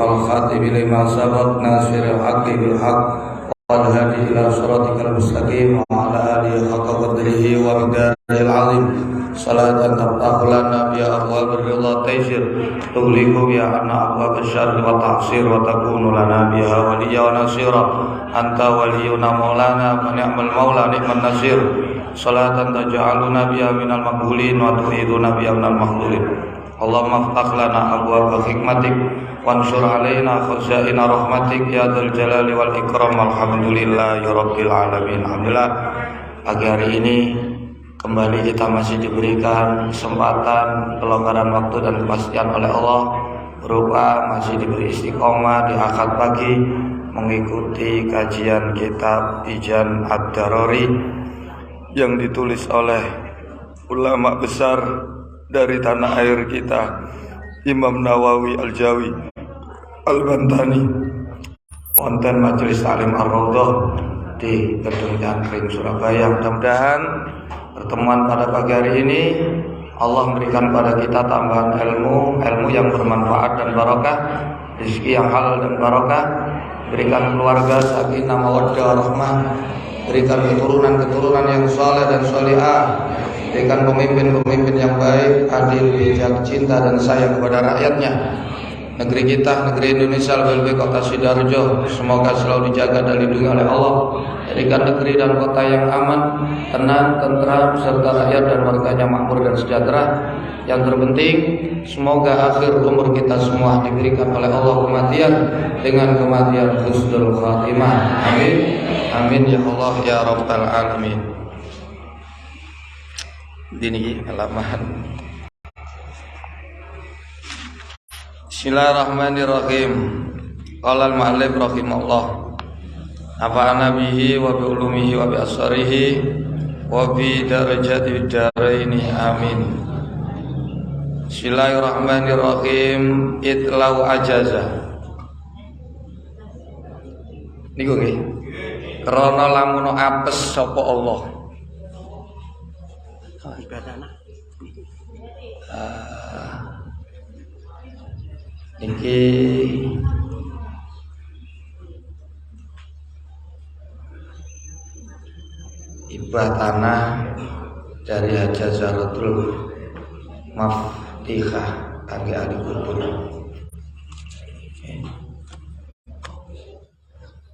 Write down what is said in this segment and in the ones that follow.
والخاتم لما سبق ناصر الحق بالحق والهادي إلى صراطك المستقيم وعلى آله حق قدره ومقداره العظيم صلاة تفتح لنا بها أبواب الرضا تيسير تغلق بها عنا أبواب الشر والتعسير وتكون لنا بها وليا ونصيرا أنت ولينا مولانا ونعم المولى نعم النصير صلاة تجعلنا بها من المقبولين وتعيذنا بها من المخذولين اللهم افتح لنا أبواب حكمتك wansur alaina khazaina rahmatik ya dzal jalali wal ikram alhamdulillahi rabbil alamin. Alhamdulillah pagi hari ini kembali kita masih diberikan kesempatan, kelonggaran waktu dan kepastian oleh Allah berupa masih diberi istiqomah di akad pagi mengikuti kajian kitab Ijan Ad-Darari yang ditulis oleh ulama besar dari tanah air kita, Imam Nawawi Al-Jawi Al-Bantani, wonten Majelis Ta'lim Ar-Raudhah di Gedung Cangkring Surabaya. Mudah-mudahan pertemuan pada pagi hari ini Allah memberikan pada kita tambahan ilmu yang bermanfaat dan barokah, rezeki yang halal dan barokah, berikan keluarga sakinah mawaddah rahmah, berikan keturunan yang saleh dan salihah, berikan pemimpin yang baik, adil, bijak, cinta dan sayang kepada rakyatnya. Negeri kita, negeri Indonesia, lebih kota Sidoarjo, semoga selalu dijaga dan dilindungi oleh Allah. Jadikan negeri dan kota yang aman, tenang, tentram, serta rakyat dan warganya makmur dan sejahtera. Yang terpenting, semoga akhir umur kita semua diberikan oleh Allah kematian dengan kematian husnul khatimah. Amin, amin ya Allah ya Rabbal alamin. Ini halaman. Bismillahirrahmanirrahim. Qala al-mu'allif rahimahullah. Nafa'ana bihi wa bi ulumihi wa bi asrarihi wa bi darajati daraini amin. Bismillahirrahmanirrahim. Itlau ajaza. Niku nggih. Krana lamun apes sapa Allah. Ibadahna. Niki ibah tanah dari Haja Zaratul Maftihah kangge ahli kubur.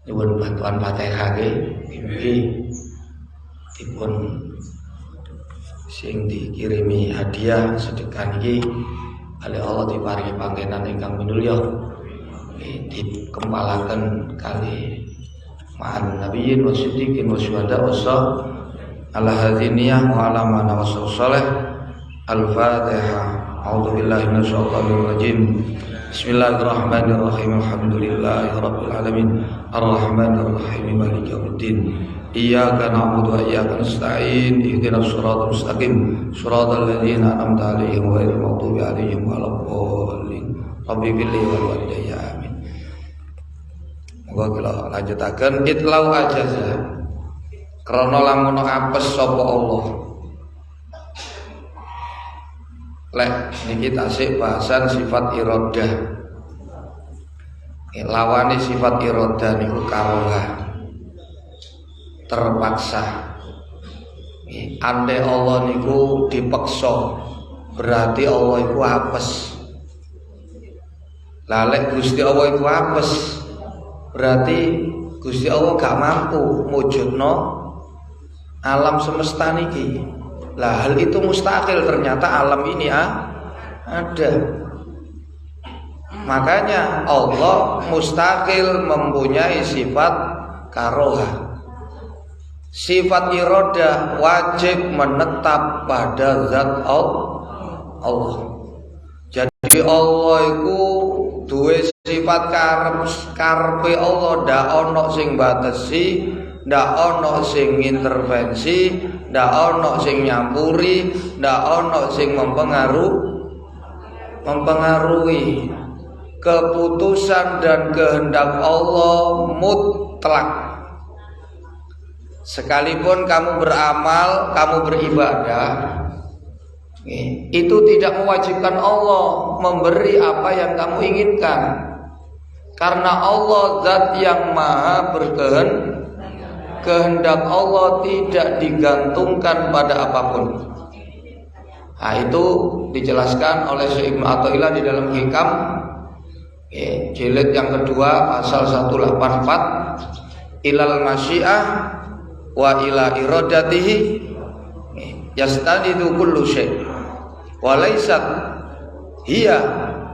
Nyuwun bantuan Fatihah nggih dipun sing dikirimi hadiah sedekah niki oleh Allah diparingi panggenan ingkang minulya, dikempalaken kali ma'an nabiyyin wa siddiqin wa syuhada wa ala hadiniyah wa ala mana wa salih. Al-Fatihah. A'udzubillahi minasyaitonir rajim. Bismillahirrahmanirrahim. Alhamdulillahi rabbil alamin. Arrahmanir rahim. Maliki yaumiddin. Iyyaka na'budu wa iyyaka nasta'in. Ihdinas siratal mustaqim. Siratal ladzina an'amta 'alaihim ghairil maghdubi 'alaihim waladdallin. Rabbi billi wal walidayya amin. Moga kula lanjutaken itlau ajaza. Krana lamun apes sapa Allah. Lek niki tasik bahasan sifat iradah. Lawane sifat iradah niku karohah. Terpaksa. Andai Allah niku dipaksa, berarti Allah iku apes. Lalek Gusti Allah iku apes, berarti Gusti Allah gak mampu mujudno alam semesta niki. Lah hal itu mustahil, ternyata alam ini ada. Makanya Allah mustahil mempunyai sifat karohah. Sifat iradah wajib menetap pada zat Allah. Jadi Allah iku duwe sifat karepe Allah, ndak ana sing batesi, ndak ana sing intervensi, ndak ana sing nyampuri, ndak ana sing mempengaruhi. Keputusan dan kehendak Allah mutlak. Sekalipun kamu beramal, kamu beribadah, itu tidak mewajibkan Allah memberi apa yang kamu inginkan. Karena Allah zat yang maha kehendak Allah tidak digantungkan pada apapun. Nah, itu dijelaskan oleh Syekh Ibnu Athaillah di dalam Hikam jilid yang kedua pasal 184, ilal masyiah wa ila iradatihi yastanidu kullu syai' wa laysat hiya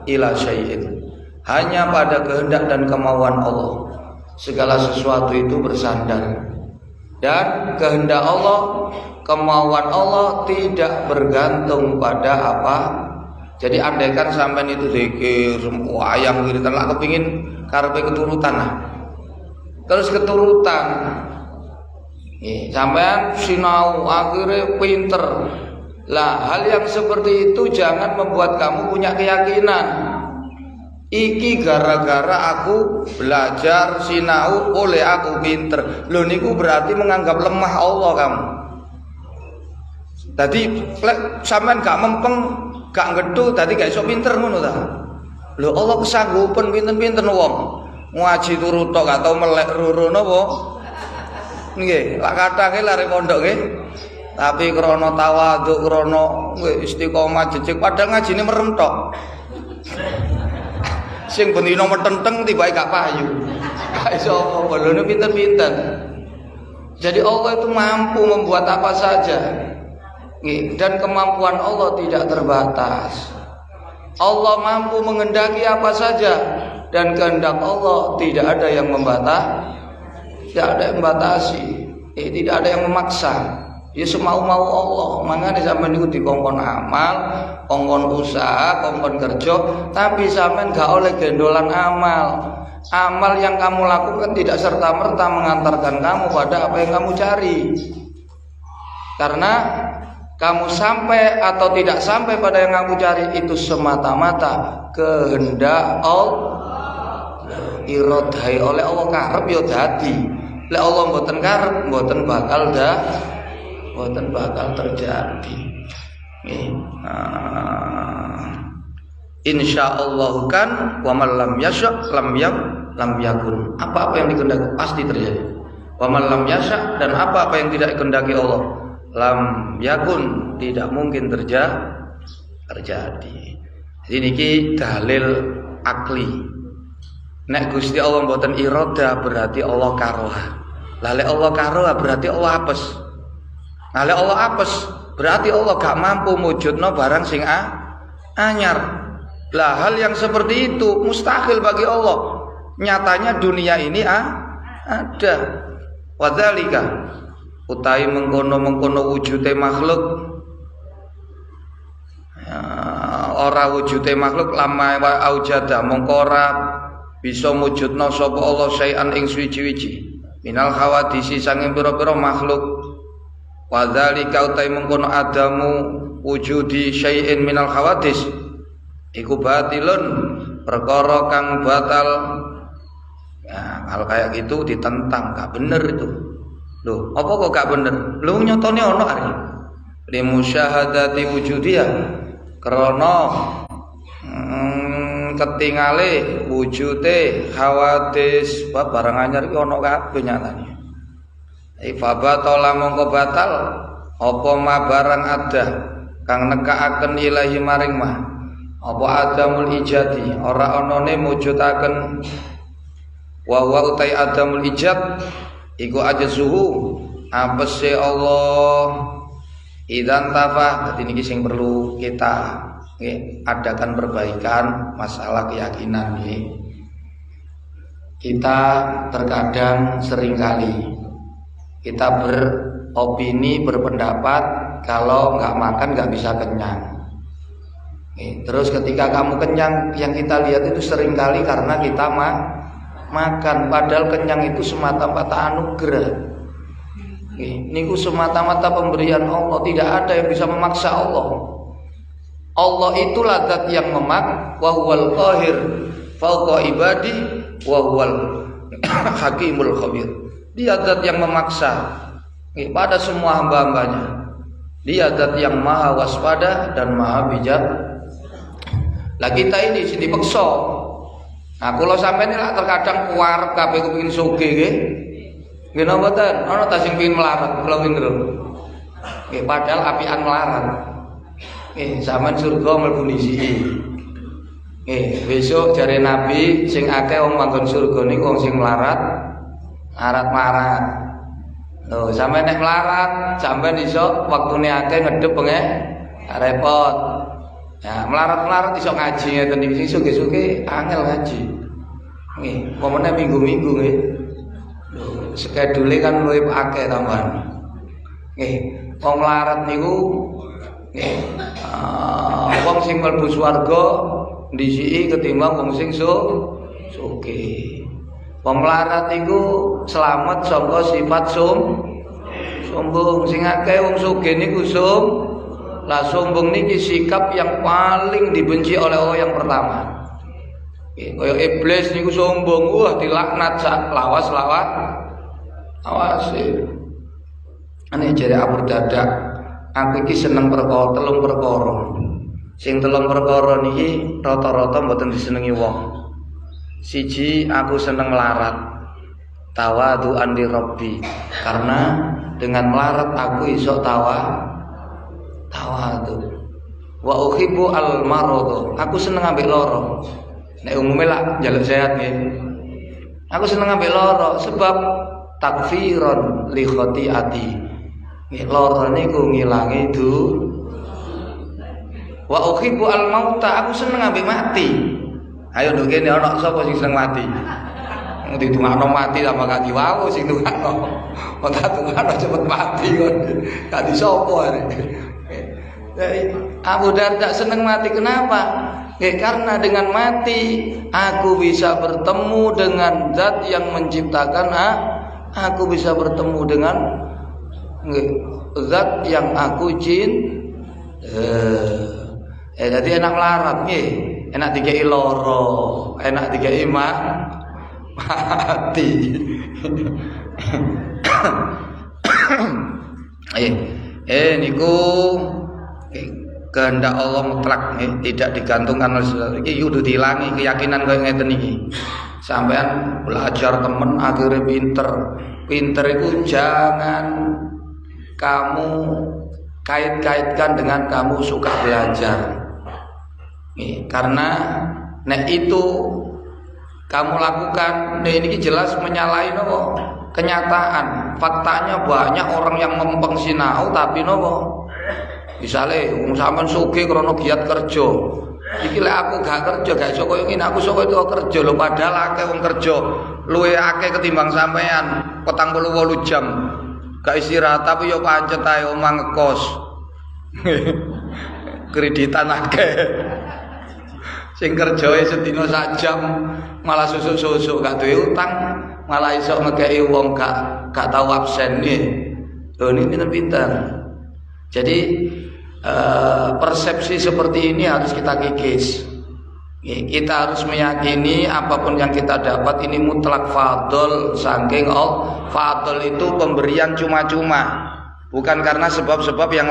ila syai'in. Hanya pada kehendak dan kemauan Allah segala sesuatu itu bersandar, dan kehendak Allah, kemauan Allah tidak bergantung pada apa. Jadi andaikan sampean itu zikir wayang wiridan lak kepengin karepe keturutan lah. Terus keturutan. Sampean sinau akhirnya pinter. Lah hal yang seperti itu jangan membuat kamu punya keyakinan. Iki gara-gara aku belajar sinau oleh aku pinter. Lho niku berarti menganggap lemah Allah kamu. Tadi sampean gak mempeng, gak ngedhu, tadi gak iso pinter ngono ta. Lho Allah kesanggupan pinten-pinten wong. Ngaji turu tok gak tau melek ruru napa. Nggih, lak kathah lare pondok nggih. Tapi krana tawadhu, krana istiqomah jejeg padahal ngajine merem tok. Sing bendina metenteng tibae gak payu. Gak iso apa lho pinten-pinten. Jadi Allah itu mampu membuat apa saja. Dan kemampuan Allah tidak terbatas. Allah mampu menghendaki apa saja, dan kehendak Allah tidak ada yang tidak ada yang membatasi, tidak ada yang memaksa. Ya semau-mau Allah. Mangane sampean niku dikongkon amal, kongkon usaha, kongkon kerja, tapi sampean gak oleh gendolan amal. Amal yang kamu lakukan tidak serta-merta mengantarkan kamu pada apa yang kamu cari. Karena kamu sampai atau tidak sampai pada yang kamu cari itu semata-mata kehendak Allah. Iradai oleh Allah karep ya dadi. Lek Allah mboten karep mboten bakal terjadi. Insyaallah kan wa man lam yasha lam yakun. Apa-apa yang dikehendaki pasti terjadi. Wa man lam yasha, dan apa-apa yang tidak dikehendaki Allah lam yakun, tidak mungkin terjadi. Ini ki dalil akli. Nek Gusti Allah mboten irada berarti Allah karoha. Lah lek Allah karoha berarti Allah apes. Nah lek Allah apes berarti Allah gak mampu mujudno barang sing anyar. Lah hal yang seperti itu mustahil bagi Allah. Nyatanya dunia ini ada. Wadzalika utai mengkono wujude makhluk ora wujude makhluk lama wa aujada mongko ora bisa mujudna sapa Allah syai'an ing suwi-wiji minal hawadisi sanging pira-pira makhluk. Wadzalika utai mengkono adamu wujudi syai'in minal hawadis iku batilun, perkara kang batal. Ya, hal kayak gitu ditentang, gak bener itu. Loh, apa kok gak bener? Lho nyotone ono ari. Li musyahadati wujudiyah. Krana ketingale wujude hawadis, barang anyar iki ono kabeh nyatane. Ifabatola mongko batal apa ma barang ada kang nekaaken ilahi maring mah. Apa adamul ijadi, ora onone mujudaken wa utai adamul ijad iku aja suhu apese Allah idan tafah. Dadi niki sing perlu kita adakan perbaikan masalah keyakinan nggih. Kita terkadang seringkali kita beropini, berpendapat kalau nggak makan nggak bisa kenyang. Terus ketika kamu kenyang, yang kita lihat itu seringkali karena kita makan, padahal kenyang itu semata-mata anugerah. Niku semata-mata pemberian Allah, tidak ada yang bisa memaksa Allah. Allah itulah zat yang memak, wa huwal qahir fawqa ibadi wa huwal hakimul khabir. Dia zat yang memaksa pada semua hamba-hambanya. Dia zat yang maha waspada dan maha bijak. Lah kita ini sini dipeksa. Nah, kula sampeyan lak terkadang kuarep kabeh kepengin sugih nggih. Nggih napa mboten? Ana ta sing pengin melarat kula pindho. Nggih, padahal apian melarat. Nggih, sampean surga mlebu disiki. Nggih, besok jare Nabi sing akeh wong manggon surga niku wong sing melarat, marat. Lho, sampeyan nek melarat, sampeyan iso wektune akeh ngedhep pengeh repot. Ya, melarat-melarat iso ngaji ngeten iki sing sugih-sugih angel ngaji. Nggih, pomene minggu-minggu nggih. Lho, skedule kan luwih akeh tambahan. Nggih, wong melarat niku nggih, wong sing mlebu swarga ndisiki ketimbang wong sing sugih. Wong melarat iku selamat saka sifat sombong. Sing akeh wong sugih niku Lah sombong niki sikap yang paling dibenci oleh Allah yang pertama. Kaya iblis niku sombong, wah dilaknat sak lawas-lawas. Awase. Ane jare Abu Darda, aku iki seneng perkara telung perkara. Sing telung perkara niki rata-rata mboten disenengi wong. Siji, aku seneng melarat. Tawadhu'an li Rabbi. Karena dengan melarat aku iso tawadu. Wa uhibbu al-marad. Aku seneng ambek loro. Nek umume lah njaluk sehat nggih. Aku seneng ambek loro sebab takfiron li khati'ati. Nggih, loro niku ngilangi Wa uhibbu al-mauta. Aku seneng ambek mati. Ayo nduk kene ana sapa sing seneng mati? Wong ditungakno mati tambah gak diwawu sing tungakno. Wong tak tungakno cepet mati kok. Gak disopo arek. Jadi Abu Darda seneng mati kenapa? Karena dengan mati aku bisa bertemu dengan zat yang menciptakan aku bisa bertemu dengan zat yang aku jadi enak melarat nggih, enak dikei loro, enak dikei mati. Niku kehendak Allah mutlak, tidak digantungkan oleh sesuatu. Iki kudu dilangi keyakinan kaya ngeten iki. Sampean belajar temen akhirnya pinter itu jangan kamu kait-kaitkan dengan kamu suka belajar. Karena nek itu kamu lakukan, ini jelas menyalahi nopo kenyataan. Faktanya banyak orang yang mempeng sinau tapi nopo misale wong sampean sugih krana giat kerja. Iki lek aku gak kerja gak iso koyo ngene, aku iso itu kerja lho, padahal akeh wong kerja luwih akeh ketimbang sampean 48 jam. Gak istirahat tapi yo pancet ae omah ngekos. Kreditan akeh. Sing kerjae sedina sak jam malah susuk-susuk gak duwe utang, malah iso ngekeki wong gak tau absen nggih. Lho niki pinter. Jadi persepsi seperti ini harus kita kikis. Kita harus meyakini apapun yang kita dapat ini mutlak fadl saking Allah. Fadl itu pemberian cuma-cuma, bukan karena sebab-sebab yang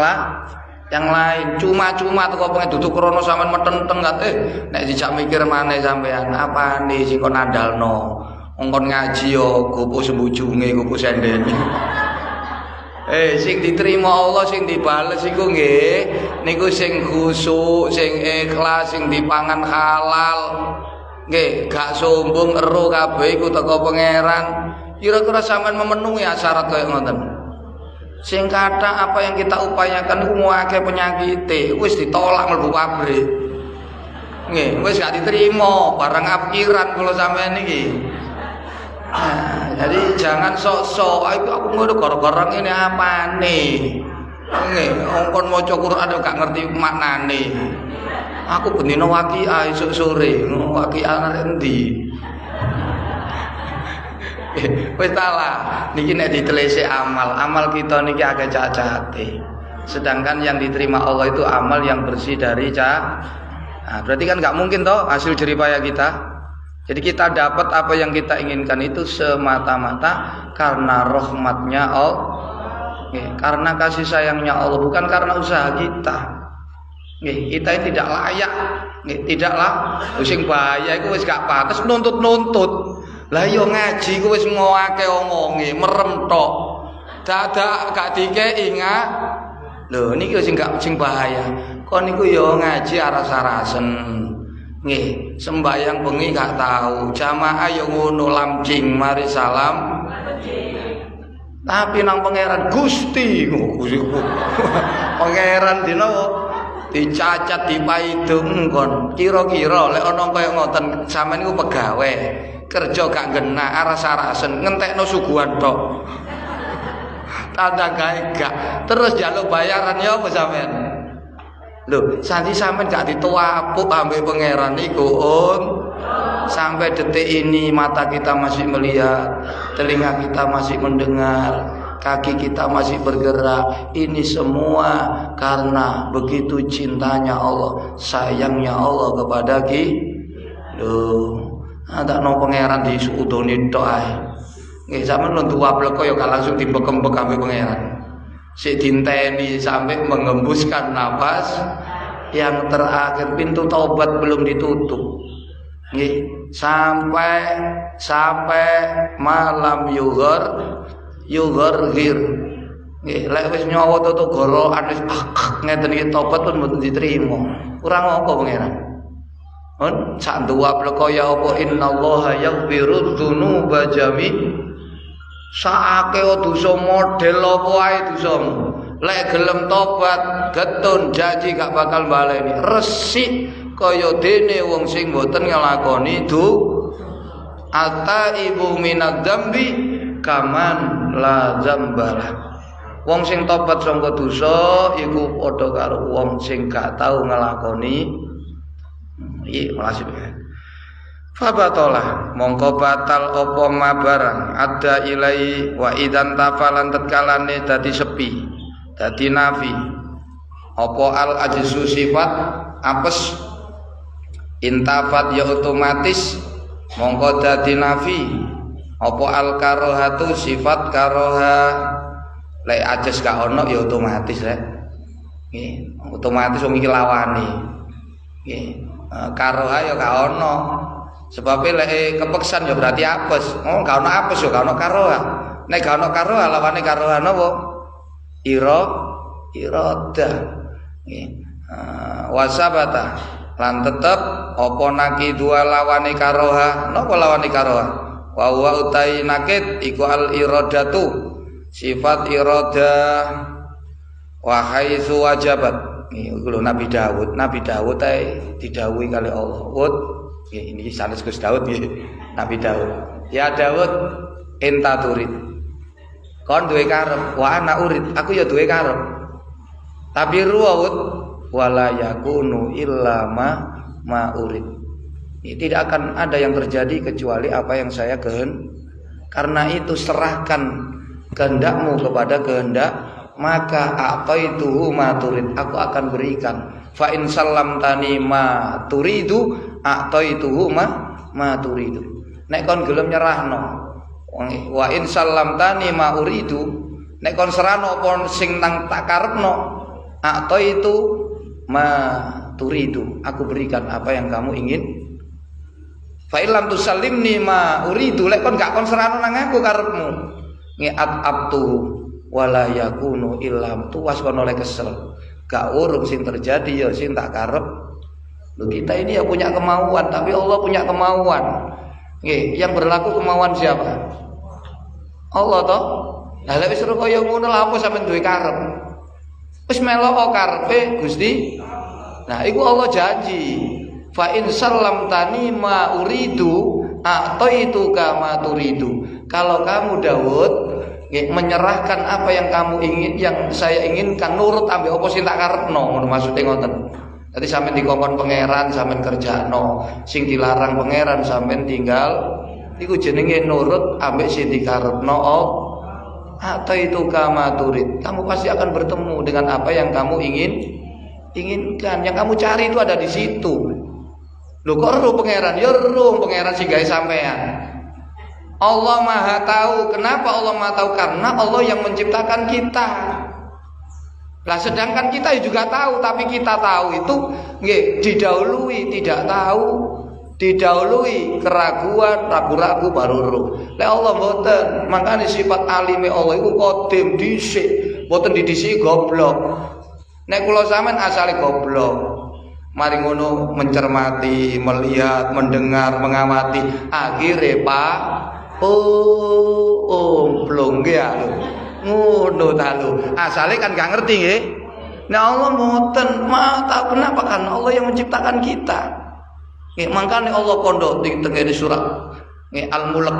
lain. Cuma-cuma tuh kok pengen duduk krono sampean metenteng kate nek dijak mikir maneh sampean apane sing kon andalno. Wong kon ngaji yo gopo sembujunge, gopo sendene. Sing diterima Allah, sing dibales iku nggih niku sing khusyuk, sing ikhlas, sing dipangan halal. Nggih, gak sombong ero kabeh iku teko pangeran. Kira-kira sampean memenuhi syarat kaya ngoten. Sing kata apa yang kita upayakan iku akeh penyakite, wis ditolak mlebu pabrik. Nggih, wis gak diterima, barang apiran kula sampean iki. Jadi jangan sok-sok aku ngono gara-gara ngene apane. Nggih, kon maca Quran gak ngerti maknane. Aku bendina waqiah esuk sore, waqiah arek endi? Wis talah, niki nek ditelisik amal kita niki agak cacate. Sedangkan yang diterima Allah itu amal yang bersih dari berarti kan nggak mungkin toh hasil jeripaya kita. Jadi kita dapat apa yang kita inginkan itu semata-mata karena rahmatnya Allah, karena kasih sayangnya Allah, bukan karena usaha kita. Nggih, kita ini tidak layak. Nggih, tidaklah sing bahaya iku wis gak pantes nuntut-nuntut. Lah yo ngaji ku wis ngoake omonge, merem tok. Dadak gak dikeki ngak. Lho niki sing gak sing bahaya. Kon niku yo ngaji aras-arasen. Nggih, sembayang bengi gak tahu, jamaah yo ngono lamcing mari salam. Tapi nang pangeran Gusti, pangeran dina dicacat dipaidung kon. Kira-kira lek ana kaya ngoten sampean niku pegawe, kerja gak genah aras-arasen ngentekno suguhan tok. Tanda gawe gak, terus njaluk bayaran ya apa sampean? Lho, santi sampean gak dituapuk ambek pangeran niku, sampai detik ini mata kita masih melihat, telinga kita masih mendengar, kaki kita masih bergerak. Ini semua karena begitu cintanya Allah, sayangnya Allah kepada kita. Loh, ada no pangeran di suudoni tok ae. Nggih sampean lho tuwaplek kaya gak langsung dibekembek ambek pangeran. Sik dinteni sampai mengembuskan nafas yang terakhir, pintu taubat belum ditutup. Nggih, sampai malam yughir. Nggih, lek wis nyawa tutuk gorokan wis ngeten iki tobat pun mboten diterima. Kurang apa pangeran? Sak duwaplek kaya apa innallaha yaghfiru dzunuba jami'. Saake dosa model apa ae dosamu. Lek gelem tobat, getun janji gak bakal baleni. Resik kaya dene wong sing mboten nglakoni ibu minad dzambi kaman la dzambalah. Wong sing tobat saka dosa iku padha karo wong sing gak tau nglakoni iki malasih. Fabatolah mongko batal apa ma barang ada ilai wa idan tafalan tetkalane dadi sepi, dadi nafi. Apa al ajzu sifat apes intafat ya otomatis mongko dadi nafi. Apa al karohatu sifat karoha lek ajes gak ono ya otomatis rek. Nggih, otomatis wong iki lawane. Nggih, karoha ya gak ono. Sebab lek kepeksan ya berarti apes. Oh, gak ono apes ya gak ono karoha. Nek gak ono karoha lawane karoha napa? Irada. Nggih. Wasabata lan tetep apa naki dua lawane karoha. Napa lawane karoha? Wa huwa utai nakid iku al iradatu. Sifat irada wa haitsu wajabat. Iku lho Nabi Daud didhawuhi kali Allah. Ini sanes Gus Daud nggih. Nabi Daud. Ya Daud, enta turid. Kon duwe karep, wa ana urid. Aku ya duwe karep. Tapi ruwut wala yakunu illa ma urid. Tidak akan ada yang terjadi kecuali apa yang saya kehendaki. Karena itu serahkan kehendakmu kepada kehendak, maka apa itu ma turid, aku akan berikan. Fa in sallamtani ma turidu a'taituhu ma turidu. Nek kon gelem nyerahno wa in sallamtani ma uridu, nek kon serahno apa sing nang tak karepno a'taitu ma turidu, aku berikan apa yang kamu ingin. Fa illam tusallimni ma uridu, lek kon gak kon serahno nang aku karepmu ngeat abtu wala yakunu illam tuwas kon oleh kesel. Gak urung sing terjadi ya sing tak karep. Loh, kita ini ya punya kemauan, tapi Allah punya kemauan. Nggih, yang berlaku kemauan siapa? Allah toh. Lah lek wis kaya ngono lha apa sampean duwe karep? Wis melok karepe Gusti. Nah, iku Allah janji. Fa in sallamtani ma uridu a'taitu kama turidu. Kalau kamu Daud menyerahkan apa yang kamu ingin, yang saya inginkan, nurut ambek apa sing tak karepno, ngono maksude ngoten. Dadi sampean dikongkon pangeran sampean kerjakno, sing dilarang pangeran sampean tinggal, iku jenenge nurut ambek sing dikarepno. Atau itu kama turid. Kamu pasti akan bertemu dengan apa yang kamu inginkan. Yang kamu cari itu ada di situ. Lho kok ero pangeran? Ya ero pangeran sing gawe sampean. Allah Maha tahu. Kenapa Allah Maha tahu? Karena Allah yang menciptakan kita. Lah sedangkan kita juga tahu, tapi kita tahu itu nggih didahului tidak tahu, didahului keraguan, ragu-ragu baru roh. Lek Allah mboten, makane sifat alime Allah iku qadim dhisik, mboten didhisiki goblok. Nek kula sampean asale goblok. Mari ngono mencermati, melihat, mendengar, mengamati, akhire Pak blong nggih lho. Ngono ta lho. Asale kan gak ngerti nggih. Nah Allah mboten, tak kenapa kan Allah yang menciptakan kita. Nggih, mangkane Allah pondok di tengene surat nggih Al-Mulk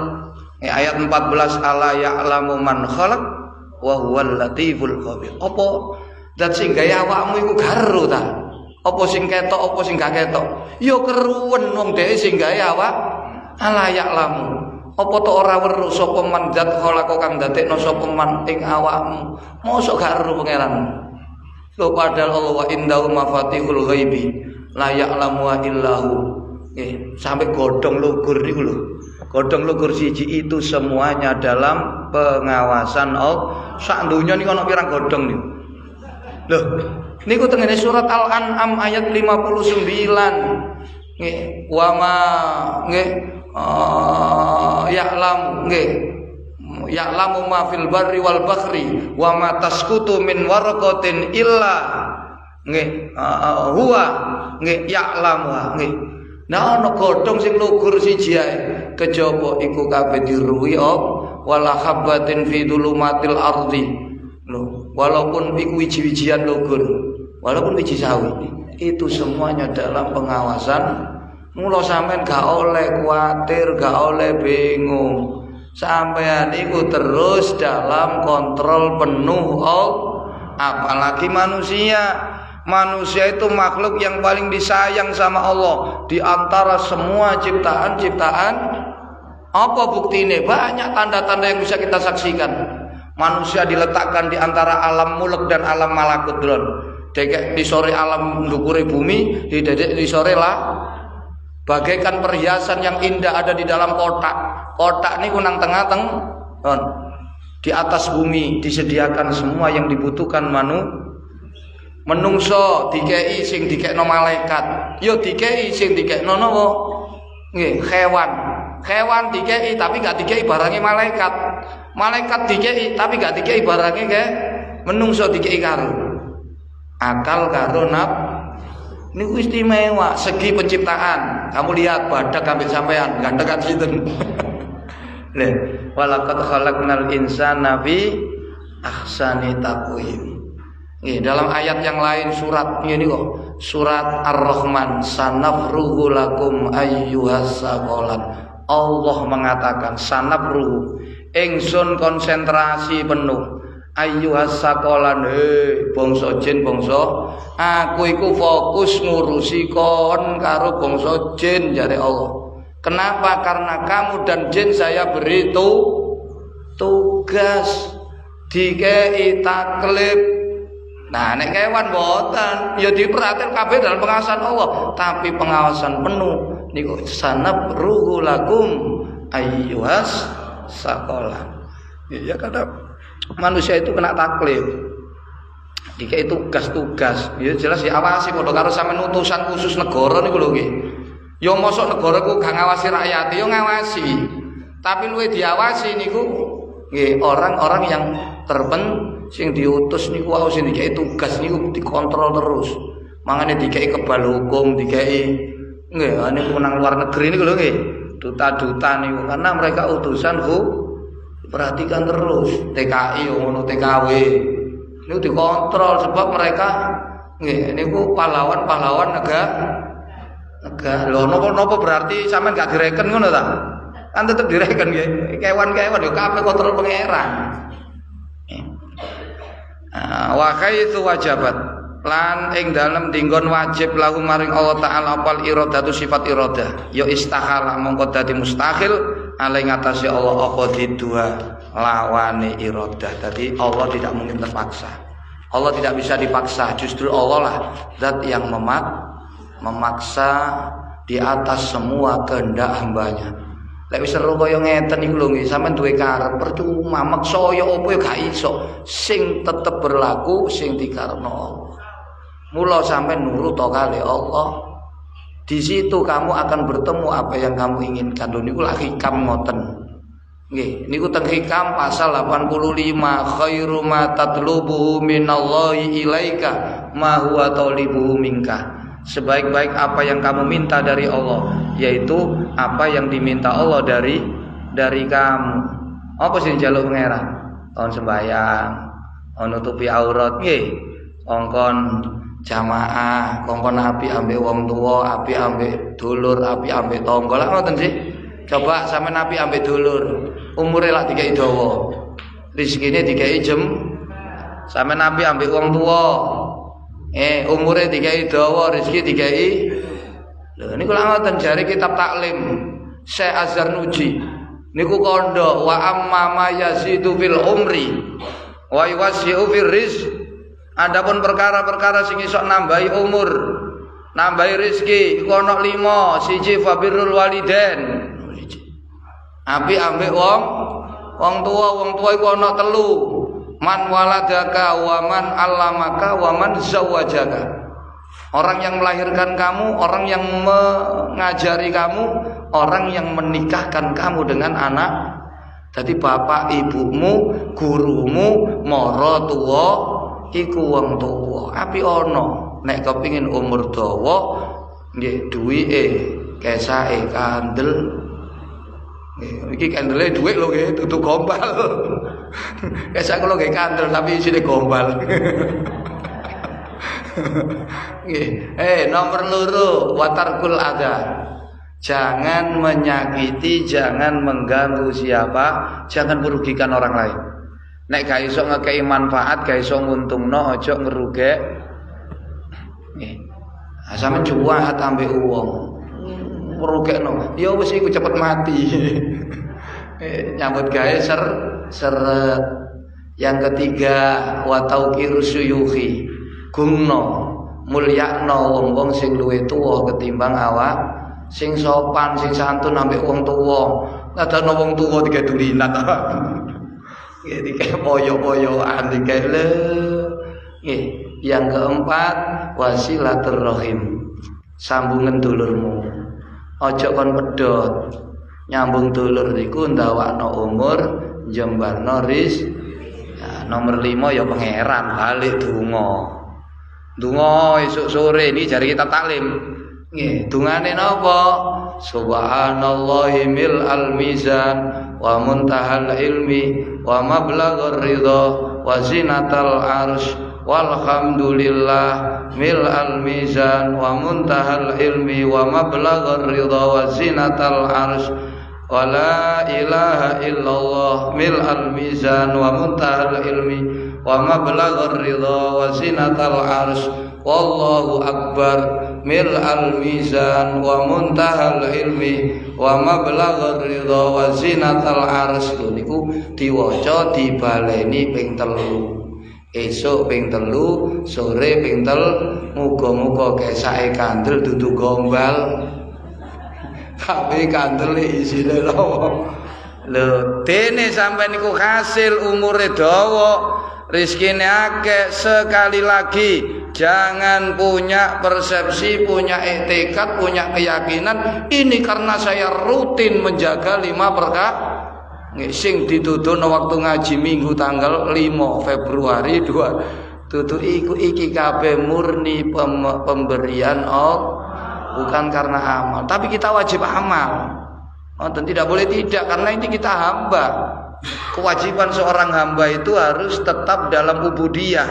ayat 14 ala ya'lamu man khalaq wa huwal latiful khabir. Apa zat sing gawe awakmu iku garo ta? Apa sing ketok, apa sing gak ketok? Ya keruwen wong dhewe sing gawe awak ala ya'lamu. Apa to ora weruh sapa man zat khalaqa kang dadekno sapa man ing awakmu? Mosok gak weruh pangeran. Lho padahal Allah wa indahu mafatihul ghaibi la ya'lamu illahu. Sampai godhong lugur niku lho. Godhong lugur siji itu semuanya dalam pengawasan Allah. Sak donya niku ana pirang godhong niku. Lho, niku tengene surat Al-An'am ayat 59. Nggih, wa ma nggih ya'lamu nggih ya'lamu ma fil barri wal bahri wa ma tasqutu min waraqatin illa nggih huwa nggih ya'lamu nggih. Nah ana godhong sing lugur siji ae kejaba iku kabeh diruwi wala habbatin fi dhulumatil ardi. Lho, walaupun iku wiji-wijian lugur, walaupun wiji sawi, itu semuanya dalam pengawasan. Mula sampean gak oleh kuatir, gak oleh bingung. Sampean iku terus dalam kontrol penuh Allah. Apalagi manusia. Manusia itu makhluk yang paling disayang sama Allah di antara semua ciptaan-ciptaan. Apa buktinya? Banyak tanda-tanda yang bisa kita saksikan. Manusia diletakkan di antara alam mulk dan alam malakut dron. Dekek di sore alam ndukure bumi, di sore lah. Bagaikan perhiasan yang indah ada di dalam kotak. Kotak ini kunang tengah di atas bumi disediakan semua yang dibutuhkan menungso dikei sing dikekno malaikat. Yo dikei sing dikekno napa? Nggih, hewan. Hewan dikei tapi gak dikei barangnya malaikat. Malaikat dikei tapi gak dikei barangnya ke menungso dikei karo. Akal karo ini istimewa segi penciptaan. Kamu lihat badak ambil sampean gak dekat sinten. Lha walaqad khalaqnal insana fi ahsani taqwim. Dalam ayat yang lain surat ini kok surat Ar-Rahman sanafruhu lakum ayyuhas saqalan. Allah mengatakan sanafruhu ingsun konsentrasi penuh ayyuhas saqalan bangsa jin bangsa aku iku fokus ngurusi kon karo bangsa jin jare Allah. Kenapa? Karena kamu dan jin saya beri tugas dikei taklif. Nah nek kewan mboten ya diperhatiin kabeh dalam pengawasan Allah, tapi pengawasan penuh niku sanafruhu lakum ayyuhas saqalan. Ya karena manusia itu kena taklif. Dikei tugas-tugas, ya jelas diawasi padha karo sampeyan utusan khusus negara niku lho nggih. Ya mosok negara ku gak ngawasi rakyat, ya ngawasi. Tapi luwih diawasi niku nggih orang-orang yang sing diutus niku wau sing dikei tugas niku dikontrol terus. Mangane dikei kebal hukum, dikei nggih niku nang luar negeri niku lho nggih. Duta-duta niku karena mereka utusan perhatikan terus. TKI ngono TKW niku dikontrol sebab mereka nggih niku pahlawan-pahlawan negara. Lho napa berarti sampean gak direken ngono ta? Kan tetep direken nggih. Kewan-kewan yo kabeh kontrol pangeran. Wa kaitu wajabat lan ing dalem dinggon wajib lahu maring Allah taala apal iradatu sifat iradah ya istakhala mongko dadi mustahil ale ngatasi Allah apa didua lawane iradah. Dadi Allah tidak mungkin terpaksa. Allah tidak bisa dipaksa, justru Allah lah zat yang memaksa di atas semua kehendak hambanya. Lek wis seru kaya ngeten iku lho nggih, sampean duwe karep percuma maksa ya apa ya gak iso. Sing tetep berlaku sing dikarepno Allah. Mula sampean nurut kali Allah. Di situ kamu akan bertemu apa yang kamu inginkan. Lho niku lak hikam ngoten. Nggih, niku teng hikam pasal 85 khairu ma tatlubuhu minallahi ilaika ma huwa talibuhu minka. Sebaik-baik apa yang kamu minta dari Allah, yaitu apa yang diminta Allah dari kamu. Apa sing njaluk pangeran? Kon sembayang, kon nutupi aurat nggih, kongkon jamaah, kongkon api ambek wong tua, api ambek dulur, api ambek tangga. Lah ngoten sih. Coba sampean api ambek dulur, umure lak dikai dawa. Rezekine dikai sampean api ambek wong tua. Umure dikai dawa, rezeki dikai. Lho niku lak ngoten jare kitab taklim Syekh Azhar Nuji. Niku kandha wa amma ma yazidu fil umri wa yuwasi'u fil rizq. Adapun perkara-perkara sing iso nambahi umur, nambahi rezeki iku ana 5. Siji fabirrul walidain. Api ambek wong tua iku ana 3. Man waladaka wa man allamaka wa man zawajaka. Orang yang melahirkan kamu, orang yang mengajari kamu, orang yang menikahkan kamu dengan anak. Jadi bapak ibumu, gurumu, mara tuwa iku wong tuwa. Api ono nek kepengin umur dawa nggih duwike kesake kandel. Iki kandele dhuwit lho nggih, dudu gombal. Kesak kula nggih kandel tapi isine gombal. Nggih. Nomor 2 watarkul adza. Jangan menyakiti, jangan mengganggu siapa, jangan merugikan orang lain. Nek gak iso ngekei manfaat, gak iso nguntungno, aja ngerugek. Nggih. Sampeyan juwat ambek wong. Merugekno, ya wis iku cepet mati. Nyambut gawe seret. Yang ketiga wa tauqir suyuhi. Gungno, mulyakno wong-wong sing luwih tuwa ketimbang awak sing sopan, sing santun ambek wong tuwa. Kadang wong tuwa dikek dulinan. Nggih dikek poyo-poyoan dikek le. Nggih, yang keempat wasilaturrahim. Sambungan dulurmu. Ojo kon pedhot. Nyambung dulur niku ndawakno umur, jembarno rizq. Ya, nomor 5 ya pangeran balik donga. Donga esuk sore ini jari kita taklim. Nggih, dungane napa? Subhanallahi mil al mizan wa muntahal ilmi wa mablaghur ridha wa zinatal arsy walhamdulillah mil al mizan wa muntahal ilmi wa mablaghur ridha wa zinatal arsy wa la ilaha illallah mil al mizan wa muntahal ilmi wa mablaghur ridha wa zinatal arsy wallahu akbar mil al mizan wa muntahal ilmi wa mablaghur ridha wa zinatal arsy. Niku diwaca dibaleni ping 3. Esok ping 3, sore ping 3. Muga-muga kesake kandel dudu gombal. Tapi kandel isine lho. Lho, dene sampeyan niku hasil umure dawa, rezekine akeh. Sekali lagi, jangan punya persepsi, punya etikat, punya keyakinan ini karena saya rutin menjaga 5 perkara. Sing dituduhno waktu ngaji minggu tanggal 5 Februari 2 tutu iku iki kabeh murni pemberian Allah, bukan karena amal. Tapi kita wajib amal. Tidak boleh tidak, karena ini kita hamba. Kewajiban seorang hamba itu harus tetap dalam ubudiyah.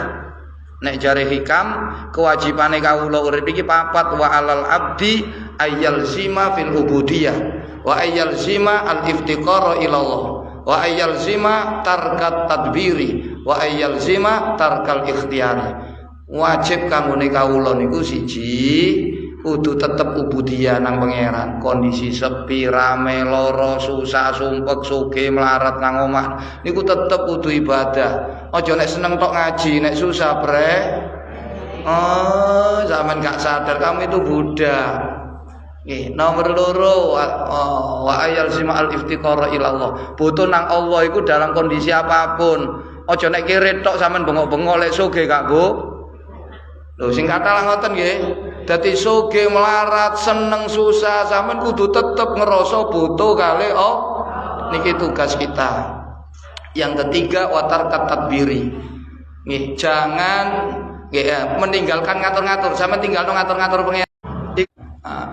Nek jare hikam, kewajibane kawula urip iki 4. Wa alal abdi ayyal zima fil ubudiyah wa ayyal zima al iftiqara ila Allah wa ayyal zima tarkat tadbiri wa ayyal zima tarkal ikhtiyari. Wajib kanggo kawula niku siji kudu tetep ubudiyah nang pangeran. Kondisi sepi, rame, lara, susah, sumpek, sugih, melarat nang omah niku tetep kudu ibadah. Aja nek seneng tok ngaji, nek susah bre. Zaman gak sadar kamu itu budak. Nggih, nomor loro wa ayal simal iftiqara ila Allah. Butuh nang Allah iku dalam kondisi apapun. Aja nek kire tok sampean bengok-bengok lek sugih Kak Go. Lho sing kathah ngoten nggih. Dadi sugih melarat, seneng susah, sampean kudu tetep ngerasa butuh kali niki tugas kita. Yang ketiga watar tadbiri. Nggih, jangan meninggalkan ngatur-ngatur. Sampean tinggal ngatur-ngatur pengen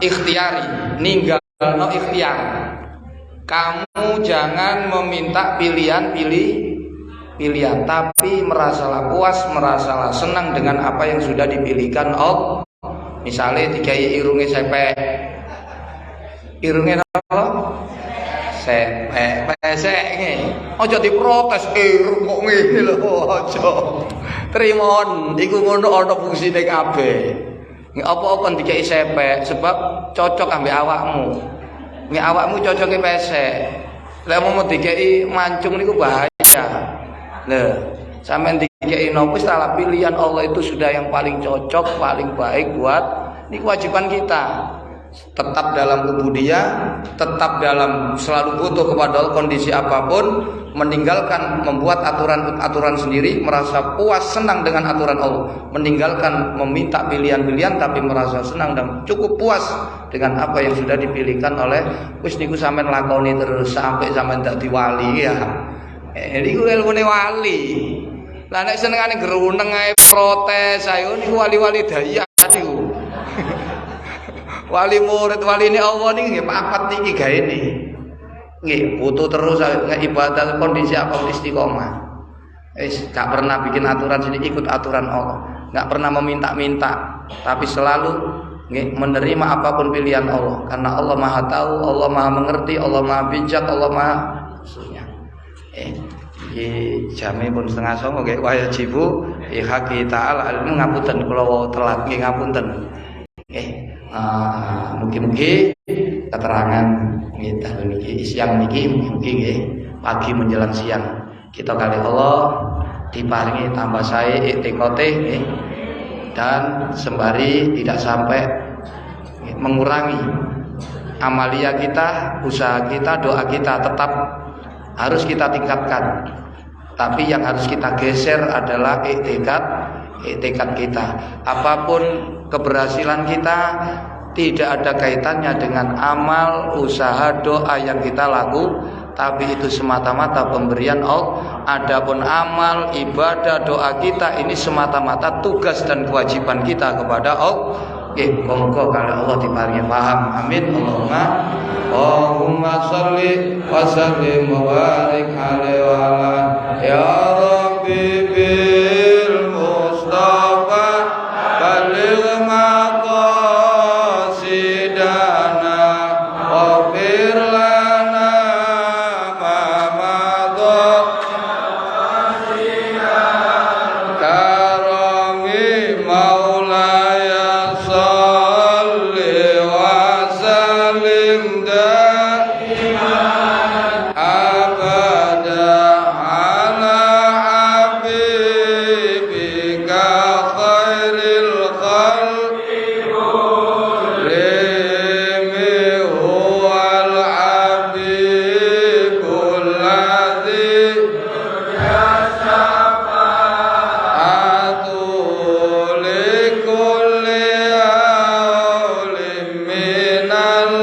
ikhtiari, ninggalno ikhtiar. Kamu jangan meminta pilihan, tapi merasalah puas, merasalah senang dengan apa yang sudah dipilihkan Allah. Misalnya dikai irunge sepek, irunge apa? Sepek, pesek nge. Ojo diprotes irung kok ngene lho, ojo. Trimon, iku ngono ana fungsine kabeh. Apa-apa dikai sepek sebab cocok ambek awakmu. Nek awakmu cocoke pesek. Lek mau dikai mancung niku bahaya. Lho, sampean dikai nopo salah pilihan Allah itu sudah yang paling cocok, paling baik buat ini kewajiban kita. Tetap dalam ubudiyah, tetap dalam selalu butuh kepada Allah kondisi apapun, meninggalkan membuat aturan-aturan sendiri, merasa puas senang dengan aturan Allah, meninggalkan meminta pilihan-pilihan tapi merasa senang dan cukup puas dengan apa yang sudah dipilihkan oleh wis niku sampean lakoni terus sampai sampean dadi wali ya. Niku ilmune wali. Lah nek senengane geruneng ae protes ayo niku wali-wali daya niku. Wali murid wali ini Allah nih nggih papat niki gaene. Nggih butuh terus ibadah kondisi apa istiqomah. Gak pernah bikin aturan sini ikut aturan Allah. Gak pernah meminta-minta, tapi selalu menerima apapun pilihan Allah. Karena Allah Maha tahu, Allah Maha mengerti, Allah Maha bijak, Allah Maha maksudnya. Jame pun 8:30 nggih wajibu haki ta'ala ilmu ngapunten kula telat nggih ngapunten. Mugi-mugi keterangan kita niki siang niki mugi nggih pagi menjelang siang kita kali Allah diparingi tambah sae itikate nggih dan sembari tidak sampai mengurangi amalia kita, usaha kita, doa kita tetap harus kita tingkatkan. Tapi yang harus kita geser adalah iktikad kita. Apapun keberhasilan kita tidak ada kaitannya dengan amal, usaha, doa yang kita lakukan, tapi itu semata-mata pemberian Allah. Adapun amal, ibadah, doa kita ini semata-mata tugas dan kewajiban kita kepada Allah. Monggo kalau Allah diparingi paham. Amin. Allahumma sholli wa sallim wa barik alaihi wa ala ya rabbi bil mustafa balil maqasidana wa fir lana ma madha karami maulaya salli wa sallim daiman abada ala habibika khairil khalqi kullimi huwal habibul ladzi syafa'atu likulli awlim minal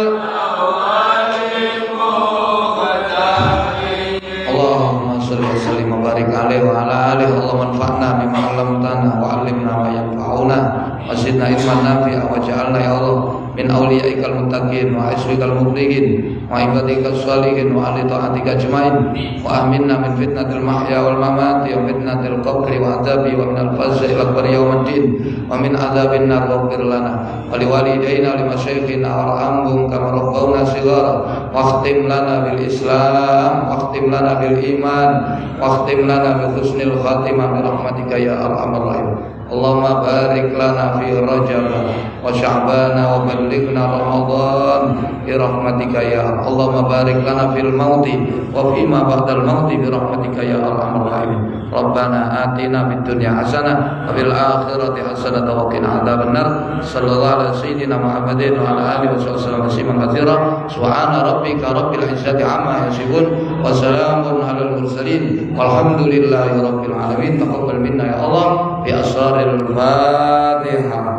Allahumma sholli wa sallim wa barik alaihi wa ala alihi. Allahumma anfa'na bima 'allamtana wa 'allimna ma yanfa'una wa zidna ilman nafi'a wa ja'alna ya Allah min awliyaikal muttaqin wa isrikal mukhliqin wa ibadikal sholihin wa ahli ta'atika ajmain wa aminna min fitnatil mahya wal mamati wa fitnatil qabri wa adzabi wa minal faza'il akbar yaumiddin wa min adzabin nar wa ighfir lana wa liwalidayna li masyayikhina warhamhum kama rabbawna shighara wa khtim lana bil islam wa khtim lana bil iman wa khtim lana bi husnil khatimah bi rahmatika ya arhamar rahim. Allahumma barik lana fi rajab وشعبان وبلغنا رمضان برحمتك يا اللهم بارك لنا في الموت وفيما بعد الموت برحمتك يا أرحم الراحمين ربنا آتنا في الدنيا حسنة وفي الآخرة حسنة وقنا عذاب النار صلى الله على سيدنا محمد وعلى آله وصحبه وسلم تسليما كثيرا سبحان ربك رب العزة عما يصفون وسلام على المرسلين والحمد لله رب العالمين تقبل منا يا الله بأسرار الفاتحة.